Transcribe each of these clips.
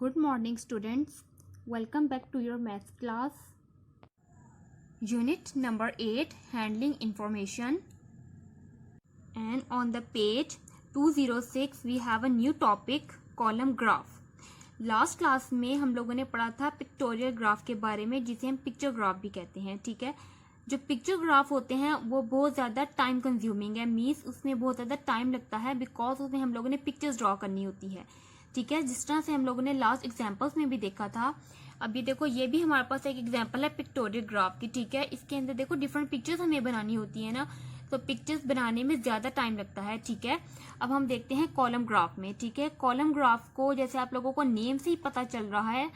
Good morning, students. Welcome back to your math class. Unit number 8, Handling Information. And on the page 206, we have a new topic, column graph. Last class में हम लोगों ने पढ़ा था pictorial graph के बारे में, जिसे हम पिक्चर ग्राफ भी कहते हैं. ठीक है, जो पिक्चर ग्राफ होते हैं वो बहुत ज़्यादा टाइम कंज्यूमिंग है, मीन्स उसमें बहुत ज़्यादा टाइम लगता है, बिकॉज उसमें हम लोगों ने पिक्चर्स ड्रॉ करनी होती है. ठीक है, जिस तरह से हम लोगों ने लास्ट एग्जाम्पल्स में भी देखा था. अब ये देखो, ये भी हमारे पास एक एग्जाम्पल है पिक्टोरियल ग्राफ की. ठीक है, इसके अंदर देखो डिफरेंट पिक्चर्स हमें बनानी होती है ना, तो पिक्चर्स बनाने में ज्यादा टाइम लगता है. ठीक है, अब हम देखते हैं कॉलम ग्राफ में. ठीक है, कॉलम ग्राफ को जैसे आप लोगों को नेम से ही पता चल रहा है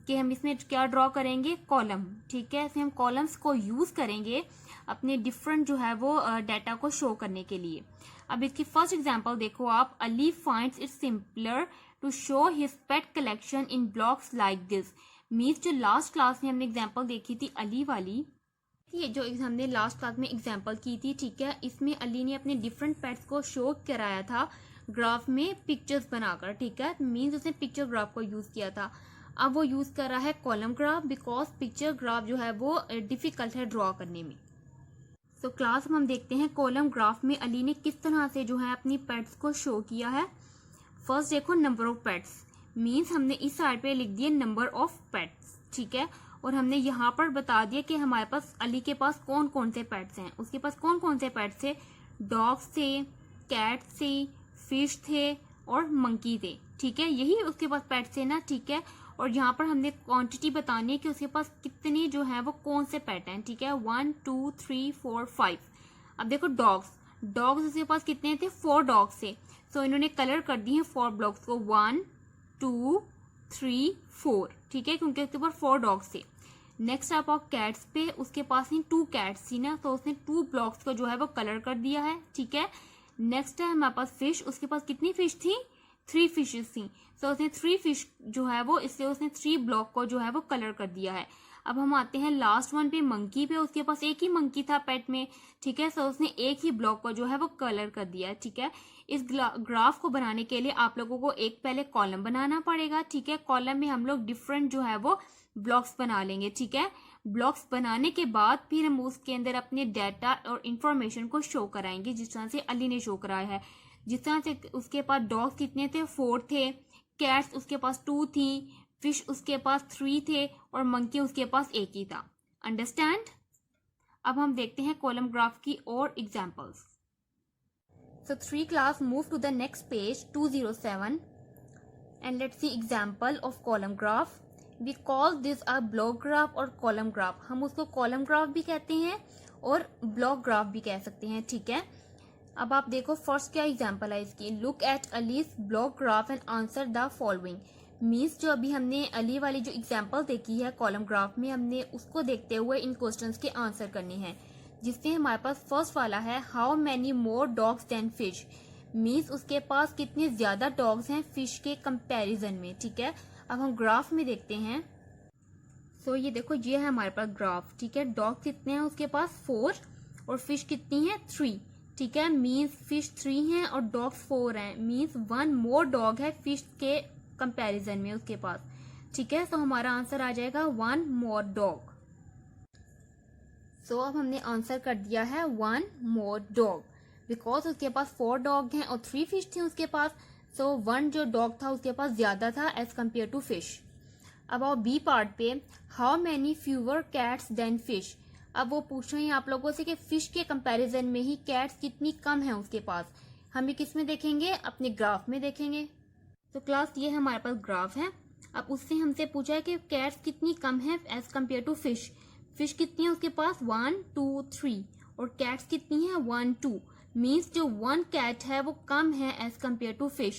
कि हम इसमें क्या ड्रॉ करेंगे, कॉलम. ठीक है, इसमें हम कॉलम्स को यूज करेंगे अपने डिफरेंट जो है वो डाटा को शो करने के लिए. अब इसकी फर्स्ट एग्जांपल देखो आप. Ali finds it simpler to show his pet collection in blocks like this. Means जो लास्ट क्लास में हमने एग्जांपल देखी थी अली वाली, ये जो हमने लास्ट क्लास में एग्जांपल की थी. ठीक है, इसमें अली ने अपने डिफरेंट पेट्स को शो कराया था ग्राफ में पिक्चर्स बनाकर. ठीक है, मीन्स उसने पिक्चर ग्राफ को यूज किया था. अब वो यूज कर रहा है column graph, because picture graph जो है वो डिफिकल्ट है ड्रॉ करने में. तो क्लास में हम देखते हैं कॉलम ग्राफ में अली ने किस तरह से जो है अपनी पेट्स को शो किया है. फर्स्ट देखो, नंबर ऑफ पेट्स, मीन्स हमने इस साइड पे लिख दिया नंबर ऑफ पेट्स. ठीक है, और हमने यहाँ पर बता दिया कि हमारे पास अली के पास कौन कौन से पेट्स हैं. उसके पास कौन कौन से पेट्स थे, डॉग्स थे, कैट्स थे, फिश थे और मंकी थे. ठीक है, यही उसके पास पेट्स थे ना. ठीक है, और यहाँ पर हमने क्वांटिटी बतानी है कि उसके पास कितने जो है वो कौन से पेट हैं. ठीक है, 1 2 3 4 5. अब देखो डॉग्स उसके पास कितने थे, 4 डॉग्स थे. सो इन्होंने कलर कर दिए 4 ब्लॉक्स को, 1 2 3 4. ठीक है, क्योंकि उसके पास 4 डॉग्स थे. नेक्स्ट आप कैट्स पे, उसके पास ही 2 कैट्स थी ना, तो उसने 2 ब्लॉक्स को जो है वो कलर कर दिया है. ठीक है, नेक्स्ट है हमारे पास फिश. उसके पास कितनी फिश थी, 3 फिशेस थी. तो उसने 3 फिश जो है वो, इससे उसने 3 ब्लॉक को जो है वो कलर कर दिया है. अब हम आते हैं लास्ट वन पे, मंकी पे. उसके पास एक ही मंकी था पेट में. ठीक है, तो उसने एक ही ब्लॉक को जो है वो कलर कर दिया है. ठीक है, इस ग्राफ को बनाने के लिए आप लोगों को एक पहले कॉलम बनाना पड़ेगा. ठीक है, कॉलम में हम लोग डिफरेंट जो है वो ब्लॉक्स बना लेंगे. ठीक है, ब्लॉक्स बनाने के बाद फिर हम उसके अंदर अपने डाटा और इंफॉर्मेशन को शो कराएंगे, जिस तरह से अली ने शो कराया है. जिस तरह से उसके पास डॉग्स कितने थे, 4 थे, कैट्स उसके पास 2 थी, फिश उसके पास 3 थे और मंकी उसके पास 1 ही था. अंडरस्टैंड. अब हम देखते हैं कॉलम ग्राफ की और examples. So 3 class move to the next page 207 and let's see example of column graph. We call this a block graph और column graph. हम उसको column graph भी कहते हैं और block graph भी कह सकते हैं. ठीक है, अब आप देखो फर्स्ट क्या एग्जाम्पल है इसकी. Look at allies block graph and answer the following. Means जो अभी हमने अली वाली जो एग्जाम्पल देखी है कॉलम ग्राफ में, हमने उसको देखते हुए इन क्वेश्चंस के आंसर करने हैं. जिसमें हमारे पास फर्स्ट वाला है, how many more dogs than fish. Means उसके पास कितने ज्यादा डॉग्स हैं फिश के कंपैरिजन में. ठीक है, अब हम ग्राफ में देखते हैं. सो ये देखो, ये है हमारे पास ग्राफ. ठीक है, डॉग्स कितने हैं उसके पास, 4 और फिश कितनी है, 3. ठीक है, मीन्स फिश 3 हैं और डॉग्स 4 हैं. मीन्स 1 मोर डॉग है फिश के कंपैरिजन में उसके पास. ठीक है, तो हमारा आंसर आ जाएगा 1 मोर डॉग. सो अब हमने आंसर कर दिया है 1 मोर डॉग, बिकॉज उसके पास 4 डॉग हैं और 3 फिश थी उसके पास. सो 1 जो डॉग था उसके पास ज्यादा था एज कम्पेयर टू फिश. अब आओ बी पार्ट पे, how many fewer cats than fish. अब वो पूछ रहे हैं आप लोगों से कि फिश के कंपैरिजन में ही कैट्स कितनी कम है उसके पास. हम ये किस में देखेंगे, अपने ग्राफ में देखेंगे. तो क्लास ये हमारे पास ग्राफ है. अब उससे हमसे पूछा है कि कैट्स कितनी कम है as compare to fish. Fish कितनी है उसके पास, 1 2 3 और कैट्स कितनी है, 1 2. मीन्स जो 1 कैट है वो कम है as compare to fish.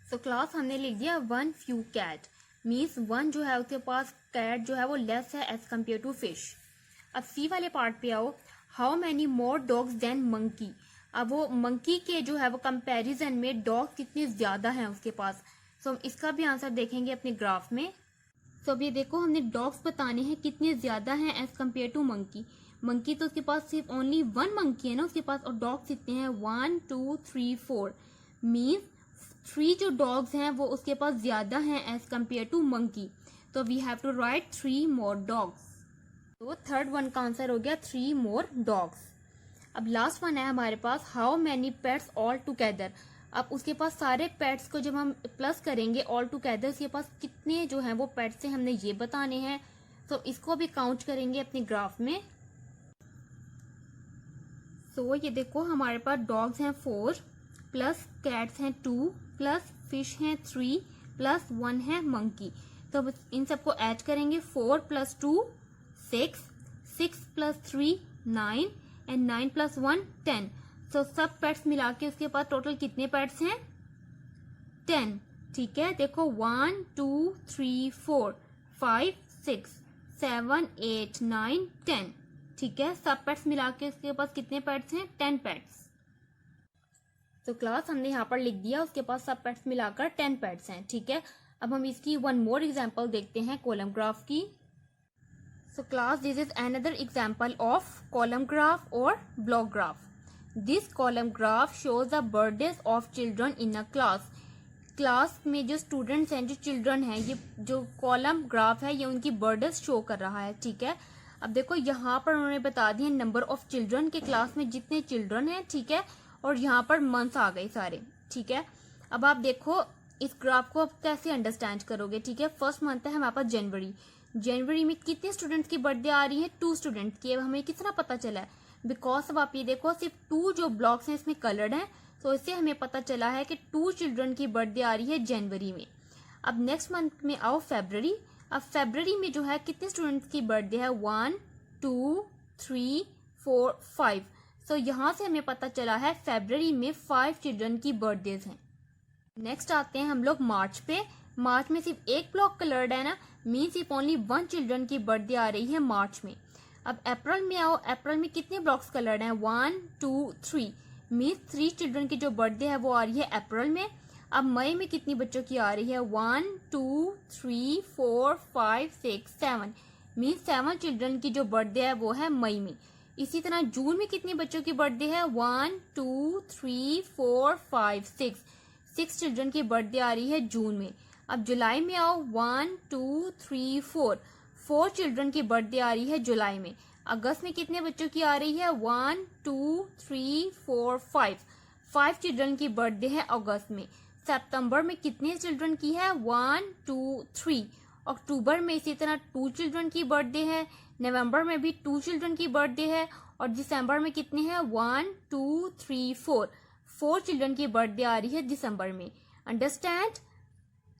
So class हमने लिख दिया 1 फ्यू कैट. मीन्स 1 जो है उसके पास कैट जो है वो लेस है एज कम्पेयर टू फिश. अब सी वाले पार्ट पे आओ, how many more dogs than monkey. अब वो मंकी के जो है वो कंपैरिजन में डॉग कितने ज्यादा हैं उसके पास. सो हम इसका भी आंसर देखेंगे अपने ग्राफ में. तो अब ये देखो, हमने डॉग्स बताने हैं कितने ज्यादा हैं as compare to monkey. Monkey तो उसके पास सिर्फ ओनली 1 मंकी है ना उसके पास, और डॉग्स कितने हैं, 1 2 3 4. मीन्स 3 जो डॉग्स हैं वो उसके पास ज्यादा हैं एज कम्पेयर टू मंकी, तो we have to write 3 more dogs. तो थर्ड वन का आंसर हो गया 3 मोर डॉग्स। अब लास्ट वन है हमारे पास, how many pets all together. अब उसके पास सारे पेट्स को जब हम प्लस करेंगे ऑल टुगेदर, उसके पास कितने जो हैं वो पेट्स हैं हमने ये बताने हैं। तो इसको भी काउंट करेंगे अपने ग्राफ में। तो ये देखो हमारे पास डॉग्स हैं 4, प्लस कैट्स हैं 2, प्लस फिश हैं 3, प्लस 1 है मंकी। तो अब इन सबको ऐड करेंगे, 4 + 2 6, 6 + 3 9 एंड 9 + 1 10। तो सब पेट्स मिला के उसके पास टोटल कितने पेट्स हैं? 10। ठीक है, देखो 1 2 3 4 5 6 7 8 9 10। ठीक है, सब पेट्स मिला के उसके पास कितने पेट्स हैं? 10 पेट्स। तो क्लास हमने यहाँ पर लिख दिया, उसके पास सब पेट्स मिलाकर 10 पेट्स हैं। ठीक है, अब हम इसकी वन मोर एग्जाम्पल देखते हैं कॉलम ग्राफ की। So class, this is another example of column graph और block graph. This column graph shows the birthdays of children in a class. Class में जो स्टूडेंट्स हैं, जो चिल्ड्रन हैं, ये जो कॉलम ग्राफ है ये उनकी बर्थडेज शो कर रहा है। ठीक है, अब देखो यहाँ पर उन्होंने बता दिए नंबर ऑफ चिल्ड्रन के क्लास में जितने चिल्ड्रन हैं। ठीक है, और यहाँ पर मंथ्स आ गए सारे। ठीक है, अब आप देखो इस ग्राफ को आप कैसे अंडरस्टैंड करोगे। ठीक है, फर्स्ट मंथ है हमारे पास जनवरी। जनवरी में कितने स्टूडेंट्स की बर्थडे आ रही है? 2 स्टूडेंट्स की। अब हमें कितना पता चला है? बिकॉज अब आप ये देखो सिर्फ 2 जो ब्लॉक्स हैं इसमें कलर्ड हैं, तो इससे हमें पता चला है कि 2 चिल्ड्रन की बर्थडे आ रही है जनवरी में। अब नेक्स्ट मंथ में आओ फरवरी। अब फरवरी में जो है कितने स्टूडेंट्स की बर्थडे है? 1 2 3 4 5। सो यहाँ से हमें पता चला है फरवरी में 5 चिल्ड्रन की बर्थडेज हैं। नेक्स्ट आते हैं हम लोग मार्च पे। मार्च में सिर्फ एक ब्लॉक कलर्ड है ना, मीन सिर्फ ओनली 1 चिल्ड्रन की बर्थडे आ रही है मार्च में। अब अप्रैल में आओ, अप्रैल में कितने ब्लॉक्स कलर्ड हैं? 1 2 3, मीन 3 चिल्ड्रन की जो बर्थडे है वो आ रही है अप्रैल में। अब मई में कितनी बच्चों की आ रही है? 1 2 3 4 5 6 7, मीन 7 चिल्ड्रन की जो बर्थडे है वो है मई में। इसी तरह जून में कितने बच्चों की बर्थडे है? 1 2 3 4 5 6 चिल्ड्रन की बर्थडे आ रही है जून में। अब जुलाई में आओ, 1 2 3 4 चिल्ड्रन की बर्थडे आ रही है जुलाई में। अगस्त में कितने बच्चों की आ रही है? 1 2 3 4 5 चिल्ड्रन की बर्थडे है अगस्त में। सितंबर में कितने चिल्ड्रन की है? 1 2 3। अक्टूबर में इसी तरह 2 चिल्ड्रन की बर्थडे है। नवंबर में भी 2 चिल्ड्रन की बर्थडे है। और दिसंबर में कितने हैं? 1 2 3 4 चिल्ड्रन की बर्थडे आ रही है दिसंबर में। Understand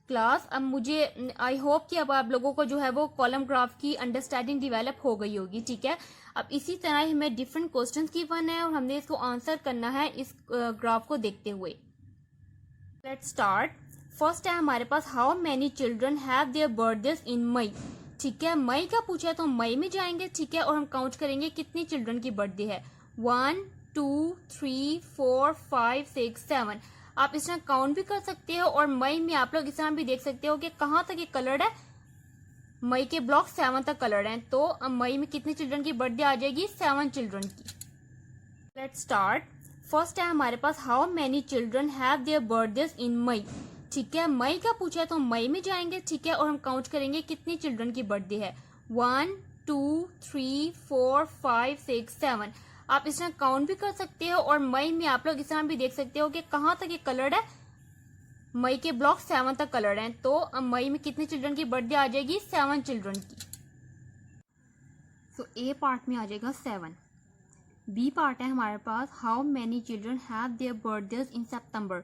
class? अब मुझे आई होप कि अब आप लोगों को जो है वो कॉलम ग्राफ की अंडरस्टैंडिंग डेवलप हो गई होगी। ठीक है, अब इसी तरह हमें डिफरेंट क्वेश्चंस गिवन है और हमने इसको आंसर करना है इस ग्राफ को देखते हुए। Let's start. फर्स्ट है हमारे पास, how many children have their birthdays in May. ठीक है, मई का पूछा है तो मई में जाएंगे। ठीक है, और हम काउंट करेंगे कितने चिल्ड्रन की बर्थडे है। 1 2 3 4 5 6 7। आप इस तरह काउंट भी कर सकते हो और मई में आप लोग इस तरह भी देख सकते हो कि कहाँ तक ये कलर्ड है। मई के ब्लॉक 7 तक कलर्ड हैं, तो अब मई में कितने चिल्ड्रन की बर्थडे आ जाएगी? 7 चिल्ड्रन की। Let's start. फर्स्ट है हमारे पास, how many children have their birthdays in May. ठीक है, मई का पूछा है तो मई में जाएंगे। ठीक है, और हम काउंट करेंगे कितने चिल्ड्रन की बर्थडे है। 1 2 3 4 5 6 7। आप इस तरह काउंट भी कर सकते हो और मई में आप लोग इस तरह भी देख सकते हो कि कहाँ तक ये कलर्ड है। मई के ब्लॉक 7 तक कलर्ड हैं, तो अब मई में कितने चिल्ड्रन की बर्थडे आ जाएगी? 7 चिल्ड्रन की। सो ए पार्ट में आ जाएगा 7। बी पार्ट है हमारे पास, how many children have their birthdays in September.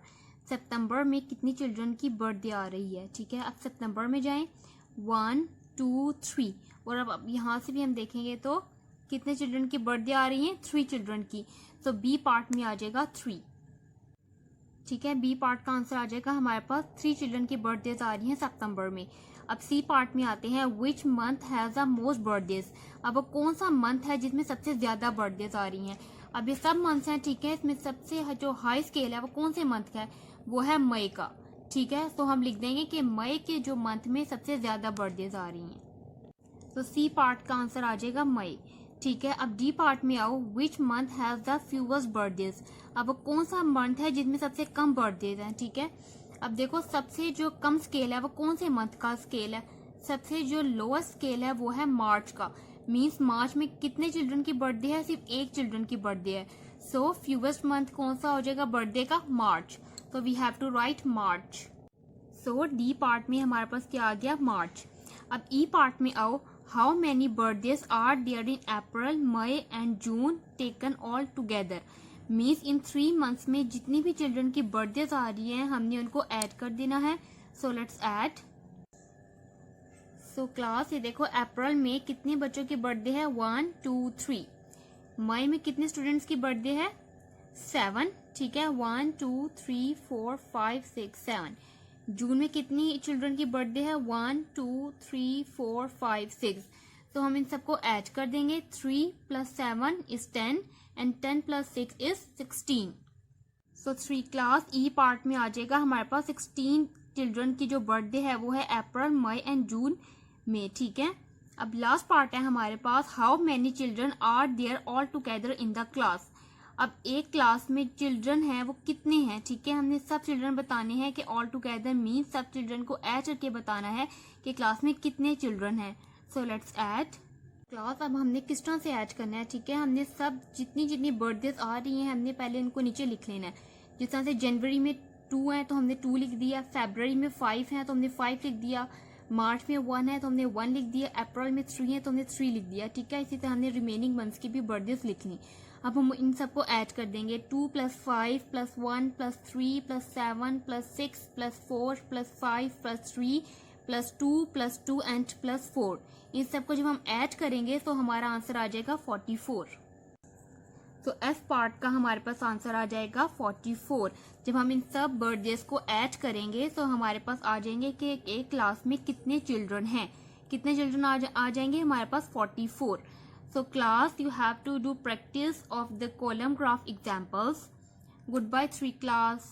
सितंबर में कितनी चिल्ड्रन की बर्थडे आ रही है। ठीक है, अब सितंबर में जाएं, 1 2 3। और अब यहाँ से भी हम देखेंगे तो कितने चिल्ड्रन की बर्थडे आ रही है? 3 चिल्ड्रन की। तो बी पार्ट में आ जाएगा 3। ठीक है, बी पार्ट का आंसर आ जाएगा हमारे पास 3 चिल्ड्रन की बर्थडेज आ रही हैं सितंबर में। अब सी पार्ट में आते हैं, which month has the most birthdays. अब वो कौन सा मंथ है जिसमें सबसे ज्यादा बर्थडेज आ रही हैं। अब ये सब मंथ्स हैं। ठीक है, इसमें सबसे जो हाई स्केल है वो कौन से मंथ का है? वो है मई का। ठीक है, तो हम लिख देंगे कि मई के जो मंथ में सबसे ज्यादा बर्थडेज आ रही हैं। तो सी पार्ट का आंसर आ जाएगा मई। ठीक है, अब डी पार्ट में आओ, which month has the fewest birthdays. अब वो कौन सा मंथ है जिसमें सबसे कम बर्थडेज हैं। ठीक है, अब देखो सबसे जो कम स्केल है वो कौन से मंथ का स्केल है, सबसे जो लोएस्ट स्केल है वो है मार्च का। मींस मार्च में कितने चिल्ड्रन की बर्थडे है, सिर्फ एक चिल्ड्रन की बर्थडे है। सो फ्यूएस्ट मंथ कौन सा हो जाएगा बर्थडे का, मार्च। तो we have to write March. So D part में हमारे पास क्या आ गया, मार्च। अब ई पार्ट में आओ, how many birthdays are there in April, May and June taken all together. Means इन 3 मंथ्स में जितनी भी चिल्ड्रन की बर्थडेज आ रही हैं हमने उनको ऐड कर देना है। So let's add. So class ये देखो अप्रैल में कितने बच्चों की बर्थडे है, 1 2 3। मई में कितने स्टूडेंट्स की बर्थडे है, 7, ठीक है, 1 2 3 4 5 6 7। जून में कितनी चिल्ड्रन की बर्थडे है, 1 2 3 4 5 6। तो हम इन सबको ऐड कर देंगे, 3 + 7 is 10 and 10 + 6 is 16। So 3 class E part में आ जाएगा हमारे पास 16 चिल्ड्रन की जो बर्थडे है वो है अप्रैल, मई एंड जून में, ठीक है। अब लास्ट पार्ट है हमारे पास, how many children are there all together in the class. अब एक क्लास में चिल्ड्रन है वो कितने हैं, ठीक है, हमने सब चिल्ड्रन बताने हैं कि ऑल टुगेदर मीन सब चिल्ड्रन को ऐड करके बताना है कि क्लास में कितने चिल्ड्रन हैं। So let's add class. अब हमने किस तरह से ऐड करना है, ठीक है, हमने सब जितनी बर्थडेज आ रही हैं हमने पहले इनको नीचे लिख लेना है। जिस तरह से जनवरी में 2 है तो हमने 2 लिख दिया, फरवरी में 5 है तो हमने 5 लिख दिया, मार्च में 1 है तो हमने 1 लिख दिया, अप्रैल में 3 है तो हमने 3 लिख दिया, ठीक है। इसी तरह हमने रिमेनिंग मंथ्स की भी बर्थडेज लिख ली। अब हम इन सबको ऐड कर देंगे, 2 + 5 + 1 + 3 + 7 + 6 + 4 + 5 + 3 + 2 + 2 एंड +4। इन सबको जब हम ऐड करेंगे तो हमारा आंसर आ जाएगा 44। तो एफ पार्ट का हमारे पास आंसर आ जाएगा 44। जब हम इन सब बर्थडेज को ऐड करेंगे तो हमारे पास आ जाएंगे कि एक क्लास में कितने चिल्ड्रन हैं, कितने चिल्ड्रन आ जाएंगे हमारे पास 44। So class, you have to do practice of the column graph examples. Goodbye 3 class.